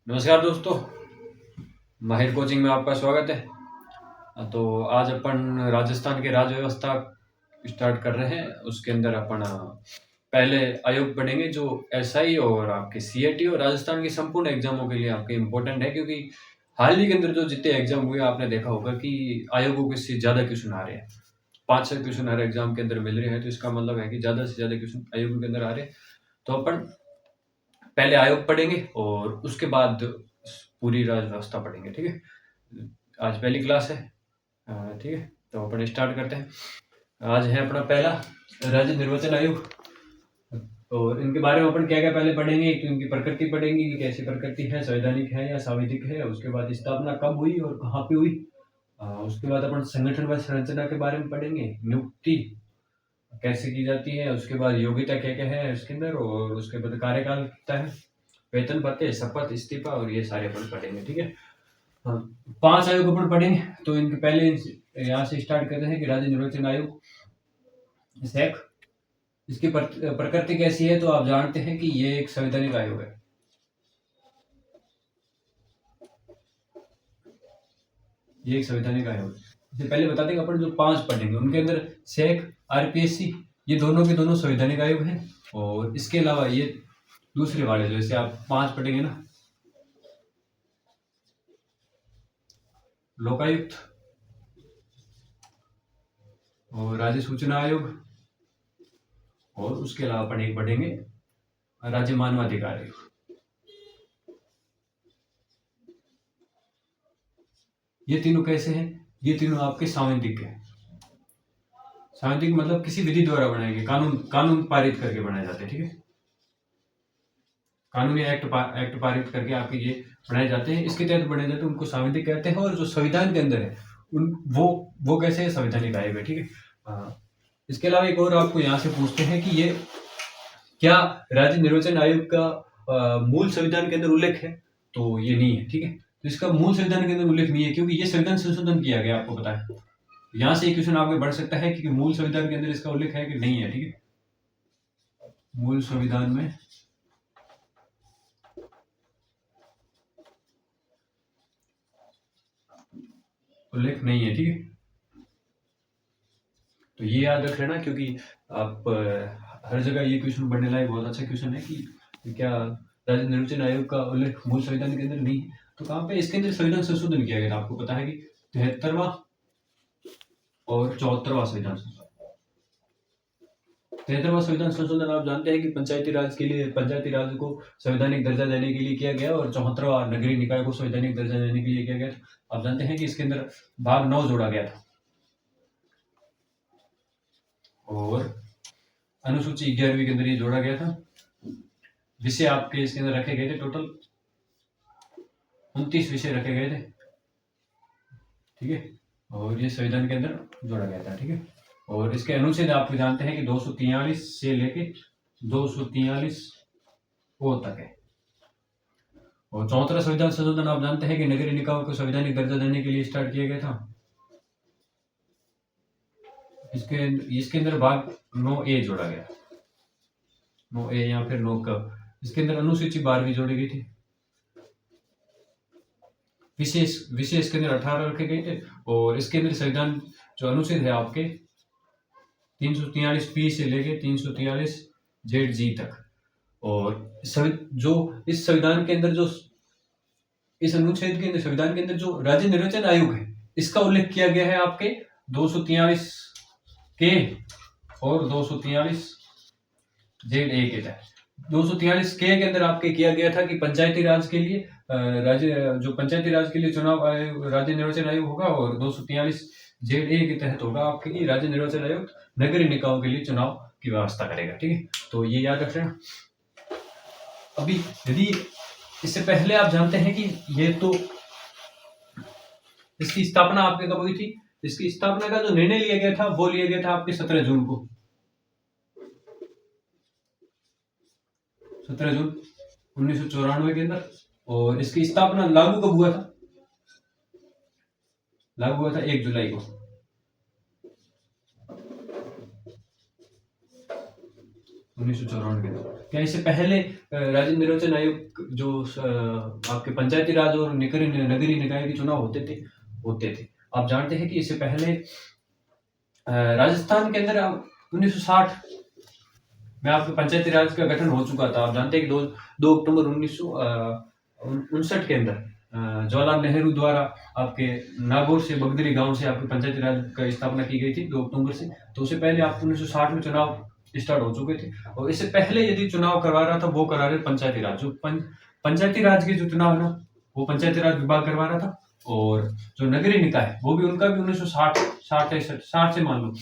नमस्कार दोस्तों, माहिर कोचिंग में आपका स्वागत है। तो आज अपन राजस्थान की राज्य व्यवस्था स्टार्ट कर रहे हैं। उसके अंदर अपन पहले आयोग पढ़ेंगे जो एसआई और आपके सीएटी और राजस्थान की संपूर्ण एग्जामों के लिए आपके इम्पोर्टेंट है, क्योंकि हाल ही के अंदर जो जितने एग्जाम हुए आपने देखा होगा कि आयोगों के से ज़्यादा क्वेश्चन आ रहे हैं। 5 से क्वेश्चन हर एग्जाम के अंदर मिल रहे हैं, तो इसका मतलब है कि ज़्यादा से ज़्यादा क्वेश्चन आयोगों के अंदर आ रहे हैं। तो अपन पहले आयोग पढ़ेंगे और उसके बाद पूरी राज्य व्यवस्था पढ़ेंगे। ठीक है, आज पहली क्लास है। ठीक है, तो अपन स्टार्ट करते हैं। आज है अपना पहला राज्य निर्वाचन आयोग, और इनके बारे में अपन क्या क्या पहले पढ़ेंगे। कि इनकी प्रकृति पढ़ेंगे कि कैसी प्रकृति है, संवैधानिक है या सांविधिक है। उसके बाद स्थापना कब हुई और कहाँ पे हुई। उसके बाद अपन संगठन व संरचना के बारे में पढ़ेंगे, नियुक्ति कैसे की जाती है, उसके बाद योग्यता क्या क्या है उसके अंदर, और उसके बाद कार्यकाल कितना है, वेतन भत्ते, शपथ, इस्तीफा, और ये सारे अपन पढ़ेंगे। ठीक है, हाँ, 5 आयोग अपन पढ़ेंगे। तो इनके पहले यहाँ से स्टार्ट करते हैं कि राज्य निर्वाचन आयोग सैक, इसकी प्रकृति कैसी है। तो आप जानते हैं कि ये एक संवैधानिक आयोग है। ये एक संवैधानिक आयोग है। इससे पहले बता देंगे अपन जो 5 पढ़ेंगे उनके अंदर सैक, आरपीएससी, ये दोनों के दोनों संवैधानिक आयोग हैं। और इसके अलावा ये दूसरे वाले जो जैसे आप 5 पढ़ेंगे ना, लोकायुक्त और राज्य सूचना आयोग, और उसके अलावा अपन एक पढ़ेंगे राज्य मानवाधिकार आयोग। ये तीनों कैसे हैं? ये तीनों आपके सांविधिक हैं। सांविधिक मतलब किसी विधि द्वारा बनाए गए, कानून पारित करके बनाए जाते हैं। ठीक है, कानूनी एक्ट पारित करके आपके ये बनाए जाते हैं, इसके तहत बनाए जाते हैं, उनको सांविधिक कहते हैं। और जो संविधान के अंदर है उन वो कैसे है, संवैधानिक आयोग है। ठीक है, इसके अलावा एक और आपको यहाँ से पूछते हैं कि ये क्या राज्य निर्वाचन आयोग का मूल संविधान के अंदर उल्लेख है। तो ये नहीं है। ठीक है, तो इसका मूल संविधान के अंदर उल्लेख नहीं है, क्योंकि ये संविधान संशोधन किया गया, आपको पता है। यहाँ से एक क्वेश्चन आपके बढ़ सकता है कि मूल संविधान के अंदर इसका उल्लेख है कि नहीं है। ठीक है, मूल संविधान में उल्लेख नहीं है। ठीक है, तो ये याद रख लेना, क्योंकि आप हर जगह ये क्वेश्चन बढ़ने लायक बहुत अच्छा क्वेश्चन है कि क्या राज्य निर्वाचन आयोग का उल्लेख मूल संविधान के अंदर नहीं है। तो कहाँ पे इसके अंदर संविधान संशोधन किया गया था, आपको पता है कि 73वां और 74वां संविधान संशोधन। 73वां संविधान संशोधन आप जानते हैं कि पंचायती राज को संवैधानिक दर्जा देने के लिए किया गया, और 74वां नगरीय निकाय को संवैधानिक दर्जा देने के लिए किया गया था। आप जानते हैं कि इसके अंदर भाग 9 जोड़ा गया था, और अनुसूची 11वीं के अंदर ये जोड़ा गया था। विषय आपके इसके अंदर रखे गए थे, टोटल 29 विषय रखे गए थे। ठीक है, और ये संविधान के अंदर जोड़ा गया था। ठीक है, और इसके अनुच्छेद आप जानते हैं कि 243 से लेके 243 ओ तक है। और 74वां संविधान संशोधन आप जानते हैं कि नगरीय निकायों को संवैधानिक दर्जा देने के लिए स्टार्ट किया गया था। इसके अंदर भाग 9A जोड़ा गया, 9A या फिर 9 क। इसके अंदर अनुसूची 12वीं जोड़ी गई थी। विशेष इसके अंदर 18 रखे गए थे। और इसके अंदर संविधान जो अनुच्छेद है आपके 343 से लेके 343 ZG तक। और जो इस संविधान के अंदर जो इस अनुच्छेद के अंदर संविधान के अंदर जो राज्य निर्वाचन आयोग है, इसका उल्लेख किया गया है आपके 243 के और 243 ZA के तहत। 243 के अंदर आपके किया गया था कि पंचायती राज के लिए पंचायती राज के लिए चुनाव आयोग राज्य निर्वाचन आयोग होगा, और 243 ZA के तहत होगा आपके राज्य निर्वाचन आयोग नगरीय निकायों के लिए चुनाव की व्यवस्था करेगा। ठीक है, तो ये याद रख लेना। अभी यदि इससे पहले आप जानते हैं कि ये तो इसकी स्थापना आपके कब हुई थी। इसकी स्थापना का जो निर्णय लिया गया था वो लिया गया था आपके 17 जून को, 17 जून 1994 के अंदर। और इसकी स्थापना लागू कब हुआ था? लागू हुआ था 1 जुलाई को। 1994 के अंदर। क्या इससे पहले राज्य निर्वाचन आयोग जो आपके पंचायती राज और नगरीय निकाय के चुनाव होते थे। आप जानते हैं कि इससे पहले राजस्थान के अंदर 1960 में आपके पंचायती राज का गठन हो चुका था। आप जानते हैं कि 2 अक्टूबर 1959 के अंदर जवाहरलाल नेहरू द्वारा आपके नागौर से बगदरी गांव से आपके पंचायती राज का स्थापना की गई थी 2 अक्टूबर से। तो उससे पहले आप 1960 में चुनाव स्टार्ट हो चुके थे और इससे पहले यदि चुनाव करवा रहा था वो करा रहे पंचायती राज। जो पंचायती राज के जो चुनाव है ना वो पंचायती राज विभाग करवा रहा था और जो नगरीय निकाय वो भी उनका भी 1960 से मान लो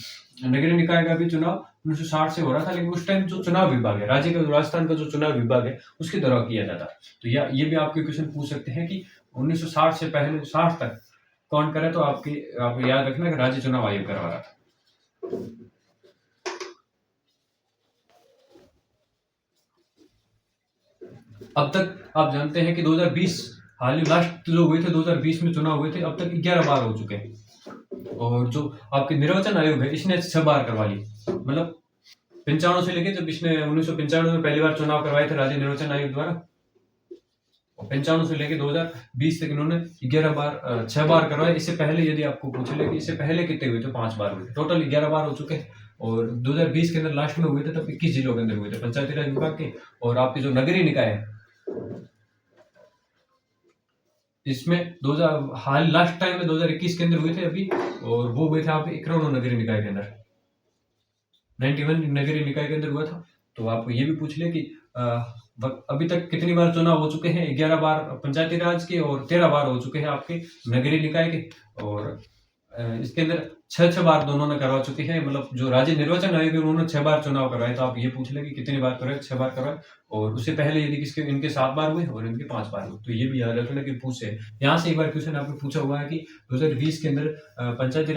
नगरीय निकाय का भी चुनाव 1960 से हो रहा था। लेकिन उस टाइम जो चुनाव विभाग है राज्य का राजस्थान का जो चुनाव विभाग है उसके द्वारा किया जाता है। तो ये भी आपके क्वेश्चन पूछ सकते हैं कि 1960 से पहले 60 तक कौन करे, तो आप याद रखना कि राज्य चुनाव आयोग करवा रहा था। अब तक आप जानते हैं कि 2020 हाल ही लास्ट जो हुए थे 2020 में चुनाव हुए थे, अब तक 11 बार हो चुके हैं। और जो आपके निर्वाचन आयोग है इसने 6 बार करवा ली। मतलब 95 से लेके जब इसने 1995 में पहली बार चुनाव करवाए थे राज्य निर्वाचन आयोग द्वारा, 95 से लेके 2020 तक इन्होंने 6 बार करवाए। इससे पहले यदि आपको पूछ ले कि इससे पहले कितने हुए थे, 5 बार हुए थे, टोटल 11 बार हो चुके हैं। और 2020 के अंदर लास्ट में हुए थे तब 21 जिलों के अंदर हुए थे पंचायती राज विभाग के। और आपके जो नगरीय निकाय है इसमें हाल लास्ट टाइम में 2021 के अंदर हुए थे अभी, और वो हुए थे आपके 51 नगरीय निकाय के अंदर, 91 नगरीय निकाय के अंदर हुआ था। तो आपको ये भी पूछ ले कि अभी तक कितनी बार चुनाव हो चुके हैं। 11 बार पंचायती राज के और 13 बार हो चुके हैं आपके नगरीय निकाय के। और इसके अंदर 6 बार दोनों ने करवा चुके हैं। मतलब जो राज्य निर्वाचन आयोग है उन्होंने 6 बार चुनाव करवाए। तो आप ये पूछ ले कि कितनी बार करवाए, 6 बार करवाए। और उससे पहले यदि इनके 7 बार हुए और इनके 5 बार हुए। तो ये भी याद रखना कि पूछ है। यहाँ से एक बार क्वेश्चन आपको पूछा हुआ है कि 2020 के अंदर पंचायती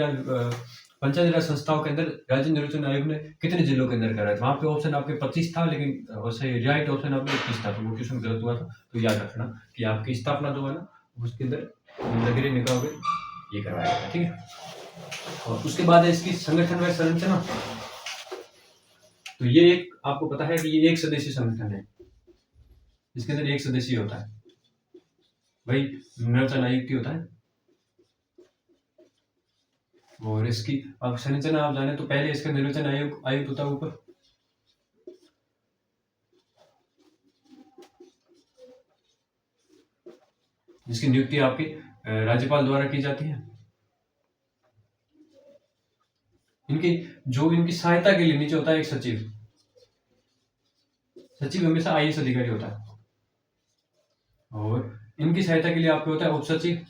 राज संस्थाओं के अंदर राज्य निर्वाचन आयोग ने कितने जिलों के अंदर करा था। वहां पे ऑप्शन आपके 25 था, लेकिन सही राइट ऑप्शन आपके 21 था। तो वो क्वेश्चन गलत हुआ था। तो याद रखना कि आपकी स्थापना जो है ना उसके अंदर नगरीय निकाय ये करवाया गया। ठीक है। और उसके बाद है इसकी संगठन व संरचना। तो ये एक आपको पता है कि ये एक सदस्यीय संगठन है। इसके अंदर एक सदस्य होता है, वही निर्वाचन आयुक्त होता है। और इसकी अब संरचना आप जाने तो पहले इसका निर्वाचन आयुक्त होता है ऊपर। जिसकी नियुक्ति आपके राज्यपाल द्वारा की जाती है। इनकी सहायता के लिए नीचे होता है एक सचिव। सचिव हमेशा आईएएस अधिकारी होता है। और इनकी सहायता के लिए आपको होता है उप सचिव,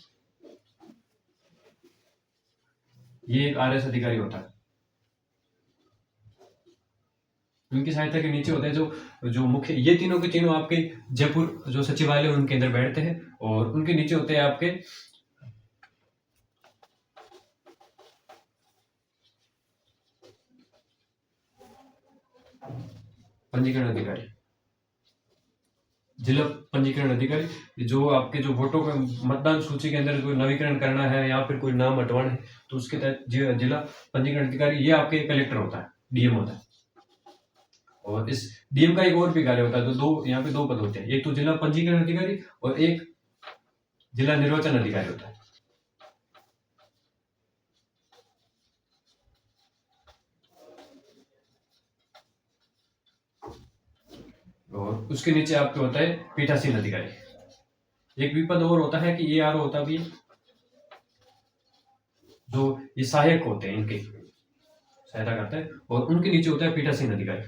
ये एक आरएस अधिकारी होता है। उनकी सहायता के नीचे होते हैं जो मुख्य, ये तीनों के तीनों आपके जयपुर जो सचिवालय उनके अंदर बैठते हैं। और उनके नीचे होते हैं आपके पंजीकरण अधिकारी, जिला पंजीकरण अधिकारी। जो आपके जो वोटों के मतदान सूची के अंदर कोई नवीकरण करना है या फिर कोई नाम हटवाना है तो उसके तहत जिला पंजीकरण अधिकारी ये आपके कलेक्टर होता है, डीएम होता है। और इस डीएम का एक और भी कार्य होता है। तो यहाँ पे 2 पद होते हैं, एक तो जिला पंजीकरण अधिकारी और एक जिला निर्वाचन अधिकारी होता है। और उसके नीचे आपके होता है पीठासीन अधिकारी। एक विपद और होता है कि ARO होता भी, जो ये सहायक होते हैं, इनके सहायता करते हैं। और उनके नीचे होता है पीठासीन अधिकारी।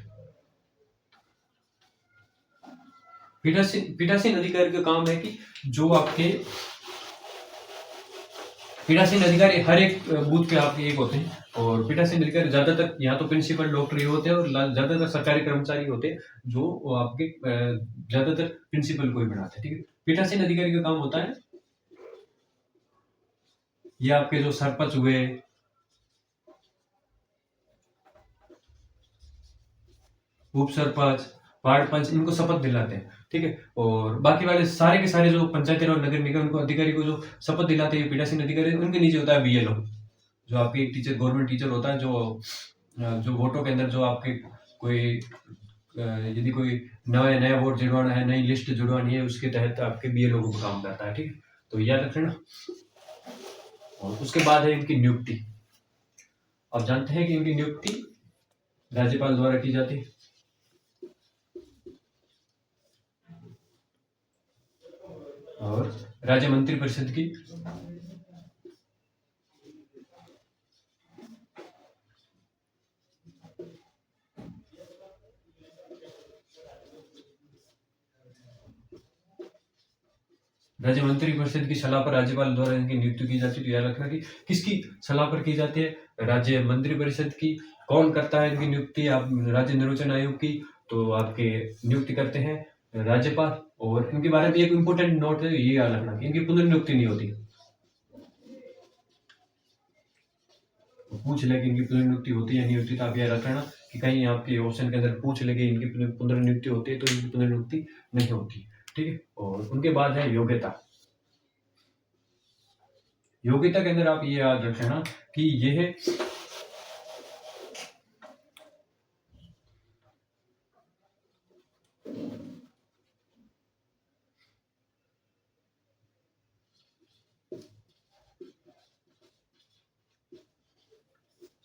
पीठासीन अधिकारी का काम है कि जो आपके पीठासीन अधिकारी हर एक बूथ पे आपके एक होते हैं। और पीठासीन अधिकारी ज्यादातर या तो प्रिंसिपल डॉक्टर ये होते हैं और ज्यादातर सरकारी कर्मचारी होते हैं जो आपके ज्यादातर प्रिंसिपल को ही बनाते हैं। ठीक है। पीठासीन अधिकारी का काम होता है ये आपके जो सरपंच हुए, उप सरपंच, वार्ड पंच, इनको शपथ दिलाते हैं। ठीक है। और बाकी वाले सारे के सारे जो पंचायती और नगर निगम को अधिकारी को जो शपथ दिलाते हैं पीठासीन अधिकारी, उनके नीचे होता है BLO, जो आपके एक टीचर, गवर्नमेंट टीचर होता है, जो वोटों के अंदर जो आपके कोई यदि कोई नया वोट जुड़वाना है, नई लिस्ट जुड़वानी है, उसके तहत आपके बीएलओ को काम करता है, ठीक है, तो याद रखना। और उसके बाद है इनकी नियुक्ति। आप जानते हैं कि इनकी नियुक्ति राज्यपाल द्वारा की जाती है। और राज्य मंत्रिपरिषद की राज्य मंत्रिपरिषद की सलाह पर राज्यपाल द्वारा इनकी नियुक्ति की जाती है। तो याद रखना कि किसकी सलाह पर की जाती है, राज्य मंत्रिपरिषद की। कौन करता है इनकी नियुक्ति, आप राज्य निर्वाचन आयोग की, तो आपके नियुक्ति करते हैं राज्यपाल। और इनके बारे में एक इम्पोर्टेंट नोट है, ये याद रखना कि इनकी पुनर्नियुक्ति नहीं होती। पूछ ले कि इनकी पुनर्नियुक्ति होती है या नहीं होती, तो आप याद रखना कि कहीं आपके ऑप्शन के अंदर पूछ ले कि इनकी पुनर्नियुक्ति होती है, तो इनकी पुनर्नियुक्ति नहीं होती, ठीक है। और उनके बाद है योग्यता। योग्यता के अंदर आप ये याद रखना कि यह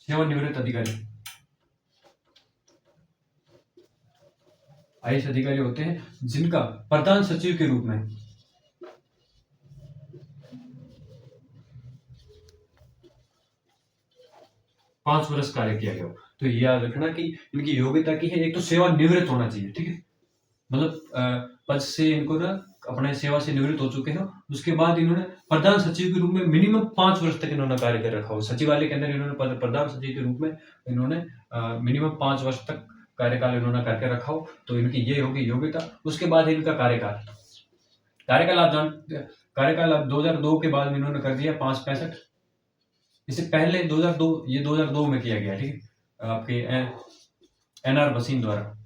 सेवानिवृत्त अधिकारी, आईएएस अधिकारी होते हैं जिनका प्रधान सचिव के रूप में 5 वर्ष कार्य किया गया हो। तो ये याद रखना कि इनकी योग्यता की है, एक तो सेवानिवृत्त होना चाहिए, ठीक है, मतलब पद से इनको ना अपने सेवा से निवृत्त हो चुके हो, उसके बाद इन्होंने प्रधान सचिव के रूप में मिनिमम 5 वर्ष तक इन्होंने कार्य कर रखा हो। सचिवालय के अंदर इन्होंने प्रधान सचिव के रूप में इन्होंने मिनिमम 5 वर्ष तक कार्यकाल इन्होंने करके रखा हो, तो इनकी ये होगी योग्यता। उसके बाद इनका कार्यकाल। कार्यकाल आप जानते, कार्यकाल अब 2002 के बाद इन्होंने कर दिया 565। इससे पहले 2002, ये 2002 में किया गया, ठीक है, आपके एनआर भसीन द्वारा।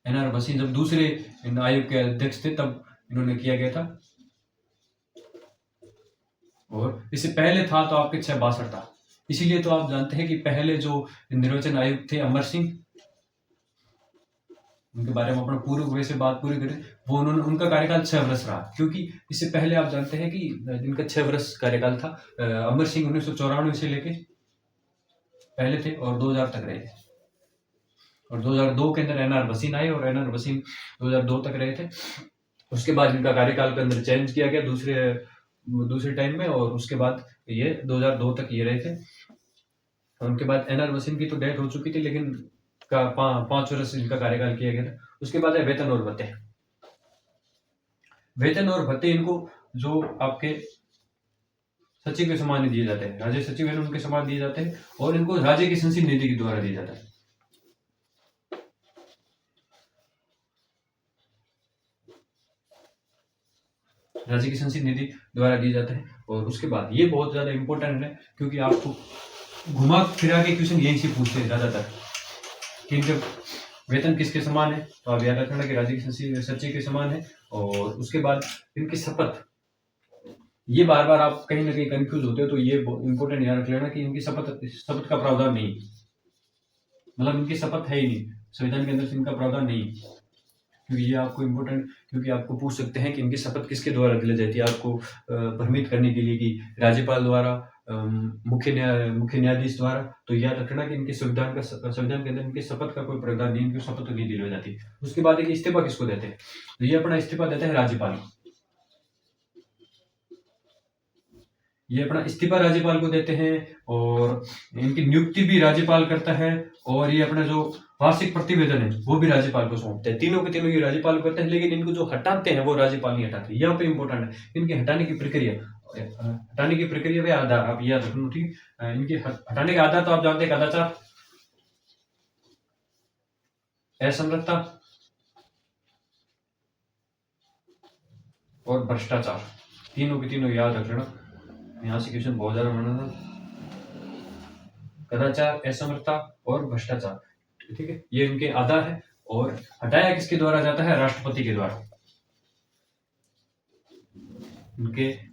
एनआर भसीन जब दूसरे आयोग के अध्यक्ष थे तब इन्होंने किया गया था। और इससे पहले था तो आपके 662 था। इसीलिए तो आप जानते हैं कि पहले जो निर्वाचन आयुक्त थे अमर सिंह, उनके बारे में अपना पूर्व वैसे बात पूरी करें, वो उन्होंने, उनका कार्यकाल 6 वर्ष रहा, क्योंकि इससे पहले आप जानते हैं कि इनका 6 वर्ष कार्यकाल था। अमर सिंह 1994 से लेके पहले थे और 2000 तक रहे थे। और 2002 के अंदर एनआर भसीन आए और एनआर भसीन 2002 तक रहे थे। उसके बाद इनका कार्यकाल के अंदर चेंज किया गया दूसरे टाइम में, और उसके बाद ये 2002 तक ये रहे थे। उनके बाद एनआर भसीन की तो डेथ हो चुकी थी, लेकिन 5 वर्ष इनका कार्यकाल किया गया था। उसके बाद है वेतन और भत्ते। वेतन और भत्ते इनको जो आपके सचिव के समान दिए जाते हैं, राज्य सचिव है उनके समान दिए जाते हैं, और इनको राज्य की संचित निधि के द्वारा दिया जाता है। राज्य की संचित निधि द्वारा दिया जाता है। और उसके बाद ये बहुत ज्यादा इंपॉर्टेंट है, क्योंकि आपको घुमा फिरा के क्वेश्चन यहीं से पूछते हैं ज्यादातर कि इनके वेतन किसके समान है, तो आप याद रखना कि राज्य की सचिव के समान है। और उसके बाद इनकी शपथ, ये बार बार आप कहीं ना कहीं कंफ्यूज होते हो, तो ये इंपॉर्टेंट याद रख लेना कि इनकी शपथ का प्रावधान नहीं, मतलब इनकी शपथ है ही नहीं, संविधान के अंदर से इनका प्रावधान नहीं, क्योंकि ये आपको इम्पोर्टेंट, क्योंकि आपको पूछ सकते हैं कि इनकी शपथ किसके द्वारा दिलाई जाती है, आपको भ्रमित करने के लिए कि राज्यपाल द्वारा, मुख्य न्यायाधीश द्वारा। तो याद रखना कि इनके संविधान के अंदर इनके शपथ का कोई प्रावधान नहीं, इनकी शपथ नहीं दिलाई जाती। उसके बाद एक इस्तीफा किसको देते हैं, तो ये अपना इस्तीफा देते हैं राज्यपाल को। ये अपना इस्तीफा राज्यपाल को देते हैं, और इनकी नियुक्ति भी राज्यपाल करता है, और ये अपना जो वार्षिक प्रतिवेदन है वो भी राज्यपाल को सौंपते हैं। तीनों के तीनों ये राज्यपाल को करते हैं, लेकिन इनको जो हटाते हैं वो राज्यपाल नहीं हटाते। यहाँ पे इंपॉर्टेंट है इनके हटाने की प्रक्रिया व आधार, आप याद रखना, ठीक। इनके हटाने का आधार तो आप जानते हैं, कदाचार, असमर्थता और भ्रष्टाचार। तीनों के तीनों याद रख लेना, यहाँ से क्वेश्चन बहुत ज्यादा बना था। कदाचार, असमर्थता और भ्रष्टाचार, ठीक है, ये इनके आधार है। और हटाया किसके द्वारा जाता है, राष्ट्रपति के द्वारा।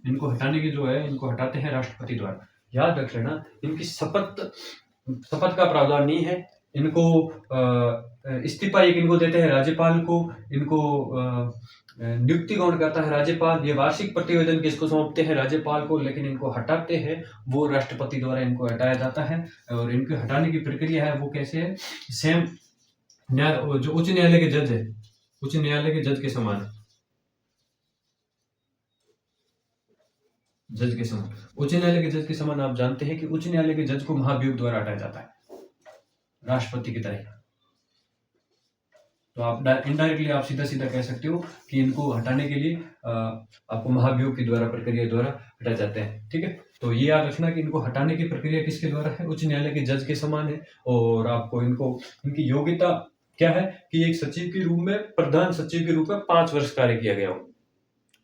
इनको हटाने की जो है, इनको हटाते हैं राष्ट्रपति द्वारा। याद रख लेना, इनकी शपथ का प्रावधान नहीं है, इनको इस्तीफा एक इनको देते हैं राज्यपाल को, इनको नियुक्ति कौन करता है? राज्यपाल। ये वार्षिक प्रतिवेदन किसको सौंपते हैं? राज्यपाल को। लेकिन इनको हटाते हैं वो राष्ट्रपति द्वारा इनको हटाया जाता है। और इनको हटाने की प्रक्रिया है वो कैसे है? सेम जो उच्च न्यायालय के जज है, उच्च न्यायालय के जज के समान, जज के समान, उच्च न्यायालय के जज के समान। आप जानते हैं कि उच्च न्यायालय के जज को महाभियोग द्वारा हटाया जाता है, राष्ट्रपति की तरह। तो आप इनडायरेक्टली आप सीधा सीधा कह सकते हो कि इनको हटाने के लिए आपको महाभियोग के द्वारा, प्रक्रिया द्वारा हटाए जाते हैं। ठीक है, तो ये याद रखना कि इनको हटाने की प्रक्रिया किसके द्वारा है? उच्च न्यायालय के जज के समान है। और आपको इनको, इनकी योग्यता क्या है कि एक सचिव के रूप में, प्रधान सचिव के रूप में 5 वर्ष कार्य किया गया हो,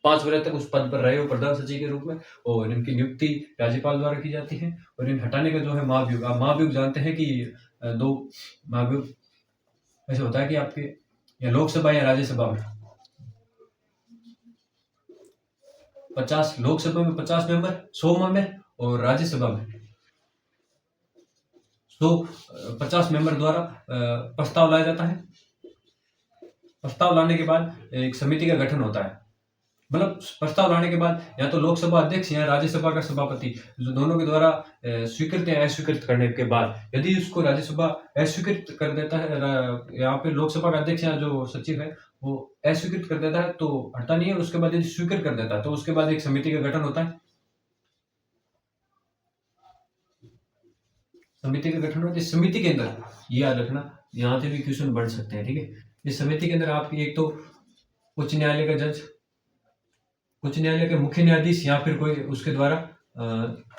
5 वर्ष तक उस पद पर रहे हो प्रधान सचिव के रूप में। और इनकी नियुक्ति राज्यपाल द्वारा की जाती है। और इन हटाने का जो है महाभियोग, आप महाभियोग जानते हैं कि 2 महाभियोग ऐसे होता है कि आपके या लोकसभा या राज्यसभा में 50, लोकसभा में 50 मेंबर, 100 मेंबर, और राज्यसभा में 150 मेंबर द्वारा प्रस्ताव लाया जाता है। प्रस्ताव लाने के बाद एक समिति का गठन होता है। मतलब प्रस्ताव लाने के बाद या तो लोकसभा अध्यक्ष या राज्यसभा का सभापति, जो दोनों के द्वारा स्वीकृत या अस्वीकृत करने के बाद, यदि उसको राज्यसभा अस्वीकृत कर देता है, यहाँ पे लोकसभा का अध्यक्ष या जो सचिव है वो अस्वीकृत कर देता है तो हटता नहीं है। उसके बाद यदि स्वीकृत कर देता है तो उसके बाद एक समिति का गठन होता है। समिति का गठन होता है। समिति के अंदर ये याद रखना, यहाँ से भी क्वेश्चन बढ़ सकते हैं। ठीक है, इस समिति के अंदर आपकी एक तो उच्च न्यायालय का जज, उच्च न्यायालय के मुख्य न्यायाधीश या फिर कोई उसके द्वारा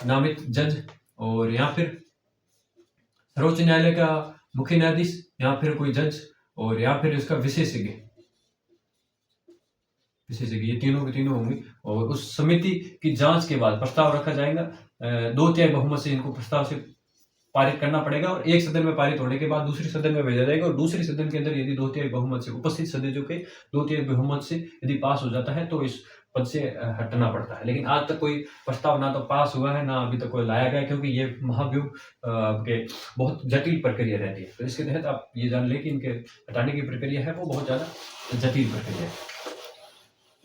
नामित जज, और या फिर सर्वोच्च न्यायालय का मुख्य न्यायाधीश या फिर कोई जज, और या फिर इसका विशेषज्ञ, ये तीनों के तीनों होंगे। और उस समिति की जांच के बाद प्रस्ताव रखा जाएगा। 2/3 बहुमत से इनको प्रस्ताव से पारित करना पड़ेगा। और एक सदन में पारित होने के बाद दूसरी सदन में भेजा जाएगा। और दूसरी सदन के अंदर यदि 2/3 बहुमत से, उपस्थित सदस्यों के 2/3 बहुमत से यदि पास हो जाता है तो इस पद से हटना पड़ता है। लेकिन आज तक कोई प्रस्ताव ना तो पास हुआ है, ना अभी तक कोई लाया गया, क्योंकि ये महाभियोग के बहुत जटिल प्रक्रिया रहती है। तो इसके तहत आप ये जान लें कि इनके हटाने की प्रक्रिया है वो बहुत ज्यादा जटिल प्रक्रिया है।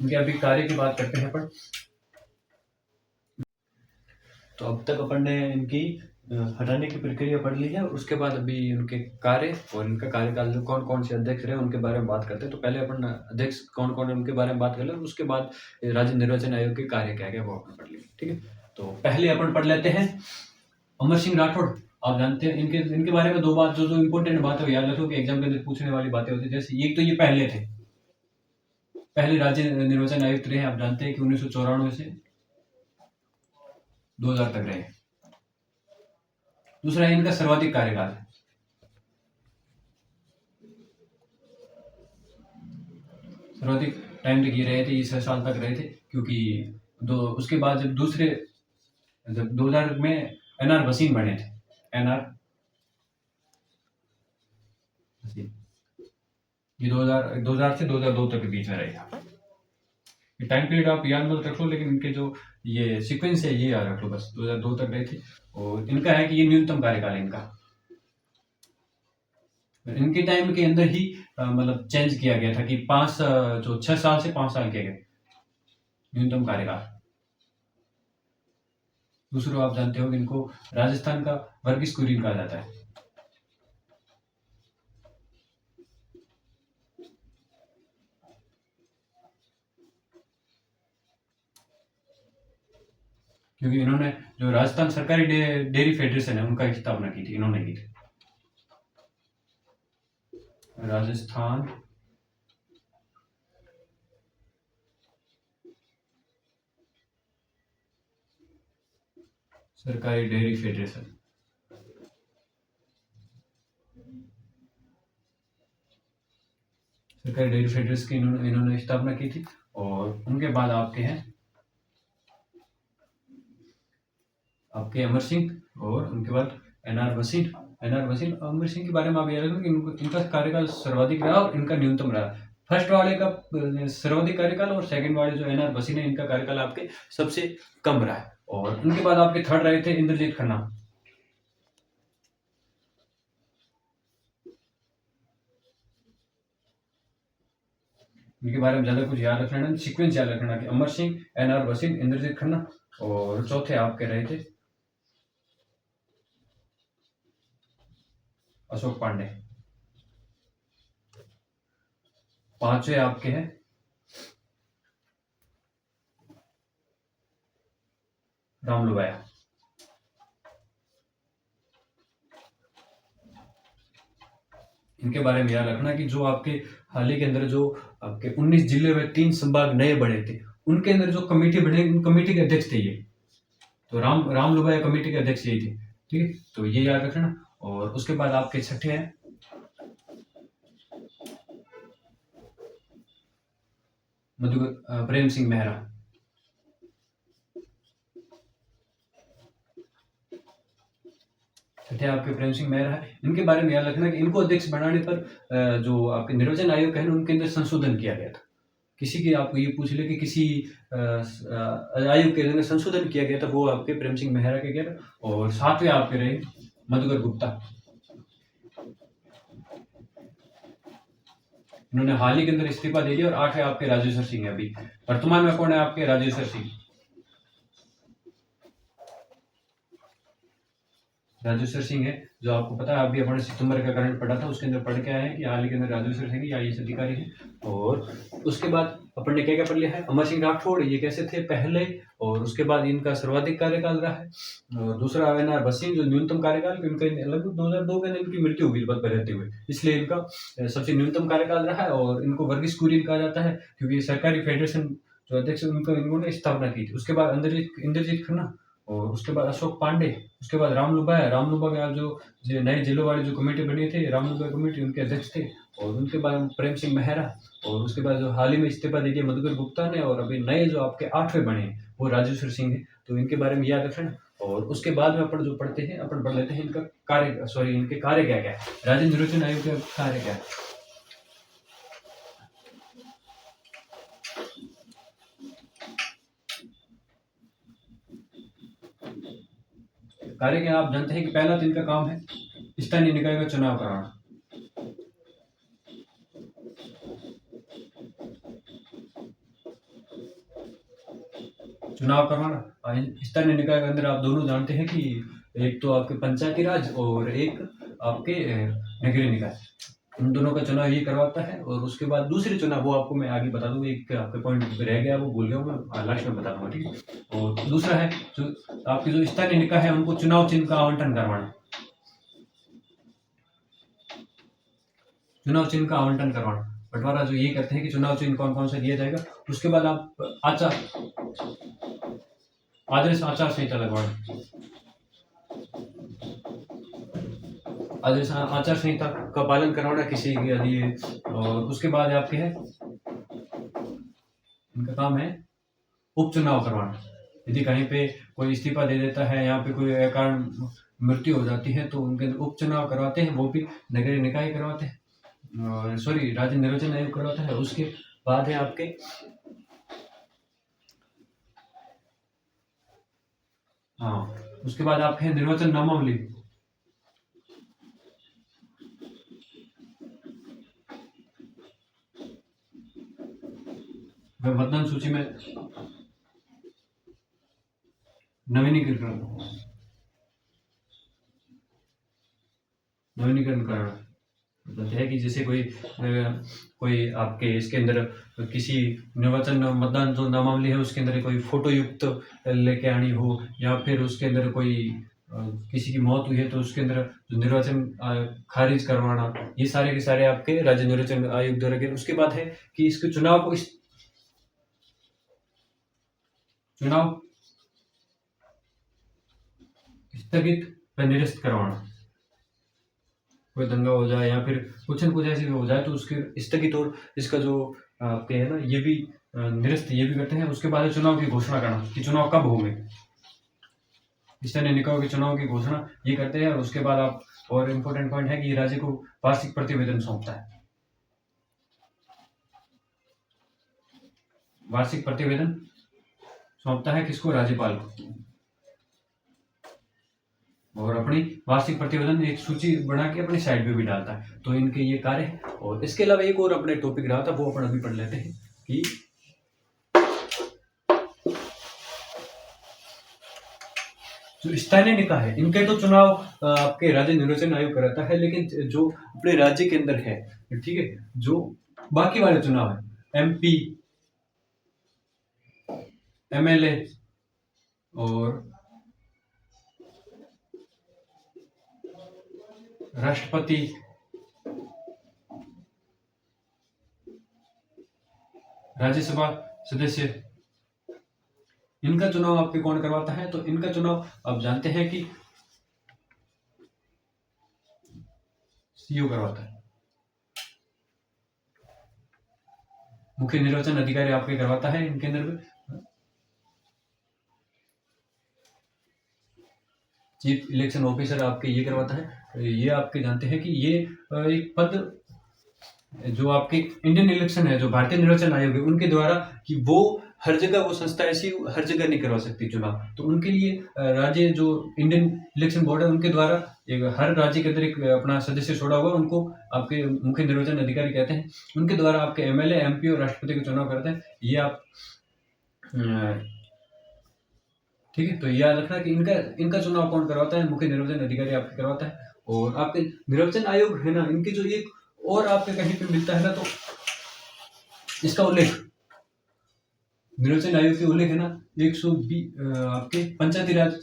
इनके अभी कार्य की बात करते हैं अपन। तो अब तक अपन ने इनकी हटाने की प्रक्रिया पढ़ ली है। उसके बाद अभी उनके कार्य और इनका कार्यकाल, कौन कौन से अध्यक्ष रहे उनके बारे में बात करते हैं। तो पहले अपन अध्यक्ष कौन कौन है उनके बारे में बात कर ले, उसके बाद राज्य निर्वाचन आयोग के कार्य क्या क्या वो अपन पढ़ लेंगे। ठीक है, तो पहले अपन पढ़ लेते हैं अमर सिंह राठौड़। आप जानते हैं इनके बारे में 2 बात जो इंपॉर्टेंट बात है याद रखो कि एग्जाम के अंदर पूछने वाली बातें होती है। जैसे एक तो ये पहले थे, पहले राज्य निर्वाचन आयुक्त रहे। आप जानते हैं कि 1994 से 2000 तक रहे। दूसरा है इनका सर्वाधिक कार्यकाल, सर्वाधिक टाइम तक ये रहे थे, ये 6 साल तक रहे थे। क्योंकि उसके बाद जब 2000 में एनआर वसीम बने थे, एनआर वसीम, ये 2000 से 2002 तक के बीच में रहे। टाइम पीरियड आप याद मत रख लो, लेकिन इनके जो ये सीक्वेंस है ये याद रख लो बस। 2002 तक रहे थे। और इनका है कि ये न्यूनतम कार्यकाल है इनका। इनके टाइम के अंदर ही मतलब चेंज किया गया था कि 6 साल से 5 साल किया गया न्यूनतम कार्यकाल। दूसरा आप जानते हो कि इनको राजस्थान का वर्गीस कुरियन कहा जाता है। क्योंकि इन्होंने जो राजस्थान सरकारी डेयरी फेडरेशन है उनका स्थापना की थी, इन्होंने की थी। राजस्थान सरकारी डेयरी फेडरेशन, सरकारी डेयरी फेडरेशन की इन्होंने स्थापना की थी। और उनके बाद आपके हैं आपके अमर सिंह, और उनके बाद एनआर वसीम। अमर सिंह के बारे में आप याद रखना कि इनका कार्यकाल सर्वाधिक रहा और इनका न्यूनतम रहा। फर्स्ट वाले का सर्वाधिक कार्यकाल और सेकंड वाले जो एनआर वसीम है इनका कार्यकाल आपके सबसे कम रहा है। और उनके बाद आपके थर्ड रहे थे इंद्रजीत खन्ना। इनके बारे में ज़्यादा कुछ याद रखना नहीं, सीक्वेंस याद रखना कि अमर सिंह, एन.आर. वसीम, इंद्रजीत खन्ना और चौथे आपके रहे थे अशोक पांडे। पांचवे आपके हैं राम लोबाया। इनके बारे में याद रखना कि जो आपके हाल ही के अंदर जो आपके 19 जिले में 3 संभाग नए बने थे, उनके अंदर जो कमेटी बने, उन कमेटी के अध्यक्ष थे ये। तो राम लोबाया कमेटी के अध्यक्ष यही थे। ठीक है, तो ये याद रखना। और उसके बाद आपके छठे हैं प्रेम सिंह मेहरा। छठे आपके प्रेम सिंह मेहरा है। इनके बारे में याद रखना कि इनको अध्यक्ष बनाने पर जो आपके निर्वाचन आयोग है ना, उनके अंदर संशोधन किया गया था। किसी की आपको ये पूछ ले कि किसी आयोग के अंदर संशोधन किया गया था, वो आपके प्रेम सिंह मेहरा के किया था। और सातवें आपके रहे मधुकर गुप्ता। उन्होंने हाल ही के अंदर इस्तीफा दे दिया। और आठवें आपके राजेश्वर सिंह है। अभी वर्तमान में कौन है आपके? राजेश्वर सिंह। राजेश्वर सिंह है, जो आपको पता है, अभी अपने सितंबर का करंट पढ़ा था, उसके अंदर पढ़ के आए हैं कि हाल ही के अंदर राजेश्वर सिंह ये आईएएस अधिकारी हैं। और उसके बाद अपन ने क्या क्या पढ़ लिया है? अमर सिंह राठौड़ ये कैसे थे पहले, और उसके बाद इनका सर्वाधिक कार्यकाल रहा है। और दूसरा एन.आर. वसीम जो न्यूनतम कार्यकाल, इनका लगभग 2002 के अंदर इनकी मृत्यु हुई पद पर रहते हुए, इसलिए इनका सबसे न्यूनतम कार्यकाल रहा है। और इनको वर्गीस कुरियन कहा जाता है, क्योंकि सरकारी फेडरेशन जो अध्यक्ष उनको इन्होंने स्थापना की थी। उसके बाद इंद्रजीत खन्ना, और उसके बाद अशोक पांडे, उसके बाद राम लोबाया जो नए जिलों वाली जो कमेटी बनी थी, राम लोबाया कमेटी, उनके अध्यक्ष थे। और उनके बाद प्रेम सिंह मेहरा, और उसके बाद जो हाल ही में इस्तीफा दे दिया मधुकर गुप्ता ने। और अभी नए जो आपके आठवें बने हैं वो राजेश्वर सिंह है। तो इनके बारे में याद रखना। और उसके बाद में अपन जो पढ़ते हैं, अपन पढ़ लेते हैं इनका इनके कार्य क्या क्या है, राज्य निर्वाचन आयोग के कार्य क्या है। कार्य क्या आप जानते हैं कि पहला तो इनका काम है स्थानीय निकाय का चुनाव कराना। चुनाव करवाना स्थानीय निकाय के अंदर आप दोनों जानते हैं कि एक तो आपके पंचायती राज और एक आपके नगरीय निकाय, उन दोनों का चुनाव ये करवाता है। और उसके बाद दूसरे चुनाव वो आपको मैं आगे बता दूंगा, एक आपके पॉइंट रह गया वो भूल गया हूँ मैं, लास्ट में बता दूंगा। ठीक है। और दूसरा है जो आपके जो स्थानीय निकाय है उनको चुनाव चिन्ह का आवंटन करवाना। चुनाव चिन्ह का आवंटन करवाना, बंटवारा जो ये करते हैं कि चुनाव चिन्ह कौन कौन सा दिया जाएगा। उसके बाद आप आदर्श आचार संहिता लगवाना। आदर्श आचार संहिता का पालन करवाना किसी के लिए। और उसके बाद आपके है इनका काम है उपचुनाव करवाना। यदि कहीं पे कोई इस्तीफा दे देता है, यहाँ पे कोई कारण मृत्यु हो जाती है, तो उनके उपचुनाव करवाते हैं, वो भी नगरीय निकाय करवाते हैं, राज्य निर्वाचन आयोग करवाता है। उसके बाद है आपके उसके बाद आपके हैं निर्वाचन नामावली। मतदान सूची में नवीनीकरण करना बताते हैं कि जैसे कोई आपके इसके अंदर किसी निर्वाचन मतदान जो नामावली है उसके अंदर कोई फोटो युक्त लेके आनी हो, या फिर उसके अंदर कोई किसी की मौत हुई है तो उसके अंदर जो निर्वाचन खारिज करवाना, ये सारे के सारे आपके राज्य निर्वाचन आयोग द्वारा किए। उसके बाद है कि इसके चुनाव को चुनाव स्थगित व निरस्त करवाना। कोई दंगा हो जाए या फिर कुछ न कुछ ऐसी हो जाए तो उसके स्थगित और इसका जो आपके है ना ये भी निरस्त ये भी करते हैं। उसके बाद चुनाव की घोषणा करना कि चुनाव कब होंगे, स्थानीय निकायों के चुनाव की घोषणा ये करते हैं। और उसके बाद आप और इम्पोर्टेंट पॉइंट है कि राज्य को वार्षिक प्रतिवेदन सौंपता है। वार्षिक प्रतिवेदन सौंपता है किसको? राज्यपाल को। और अपनी वार्षिक प्रतिवेदन एक सूची बना के अपनी साइट पे भी डालता है। तो इनके ये कार्य है। और इसके अलावा एक और अपने टॉपिक रहा था, वो अपन अभी पढ़ लेते हैं कि जो स्थानीय निकाय है इनके तो चुनाव आपके राज्य निर्वाचन आयोग कराता है, लेकिन जो अपने राज्य के अंदर है, ठीक है, जो बाकी वाले चुनाव है, MP, MLA और राष्ट्रपति, राज्यसभा सदस्य, इनका चुनाव आपके कौन करवाता है? तो इनका चुनाव आप जानते हैं कि सीईओ करवाता है, मुख्य निर्वाचन अधिकारी आपके करवाता है। इनके अंदर चीफ इलेक्शन ऑफिसर आपके ये करवाता है। ये आपके जानते हैं कि ये एक पद जो आपके इंडियन इलेक्शन है, जो भारतीय निर्वाचन आयोग है, उनके द्वारा, कि वो हर जगह, वो संस्था ऐसी हर जगह नहीं करवा सकती चुनाव, तो उनके लिए राज्य जो इंडियन इलेक्शन बोर्ड है उनके द्वारा एक हर राज्य के अंदर एक अपना सदस्य छोड़ा हुआ, उनको आपके मुख्य निर्वाचन अधिकारी कहते हैं। उनके द्वारा आपके MLA, MP और राष्ट्रपति का चुनाव करते हैं। ये आप ठीक है, तो याद रखना कि इनका चुनाव कौन करवाता है? मुख्य निर्वाचन अधिकारी आपके करवाता है। और आपके निर्वाचन आयोग है ना, इनके जो एक और आपके कहीं पे मिलता है ना, तो इसका उल्लेख निर्वाचन आयोग के उल्लेख है ना 120 आपके पंचायती राज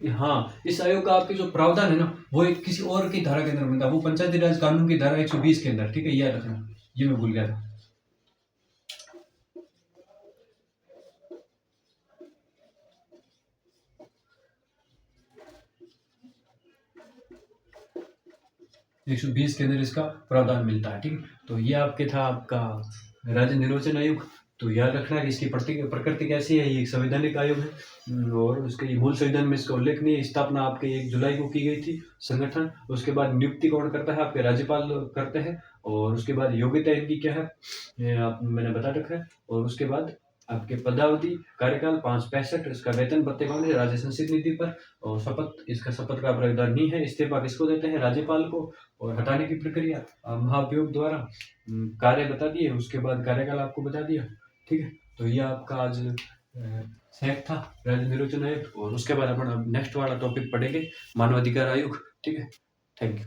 हाँ, इस आयोग का आपके जो प्रावधान है ना, वो एक किसी और की धारा के अंदर मिलता है, वो पंचायती राज कानून की धारा 120 के अंदर, ठीक है, याद रखना, ये मैं भूल गया था। एक 120 के अंदर इसका प्रावधान मिलता है, ठीक है। तो ये आपके था आपका राज्य निर्वाचन आयोग। तो याद रखना कि इसकी प्रकृति कैसी है, ये एक संवैधानिक आयोग है और उसके मूल संविधान में इसका उल्लेखनीय स्थापना आपके 1 जुलाई को की गई थी संगठन। उसके बाद नियुक्ति कौन करता है? आपके राज्यपाल करते हैं। और उसके बाद योग्यता इनकी क्या है, ये आप मैंने बता रखा है। और उसके बाद आपके पदावधि कार्यकाल 565, इसका वेतन भत्ते कौन है? राज्य संचित निधि पर। और शपथ, इसका शपथ का प्रावधान नहीं है, इस्तीफा किसको देते हैं? राज्यपाल को। और हटाने की प्रक्रिया महाभियोग द्वारा। कार्य बता दिए, उसके बाद कार्यकाल आपको बता दिया, ठीक है। तो ये आपका आज सेट था राज्य निर्वाचन आयोग। और उसके बाद अपन अब नेक्स्ट वाला टॉपिक पढ़ेंगे मानवाधिकार आयोग, ठीक है। Thank you.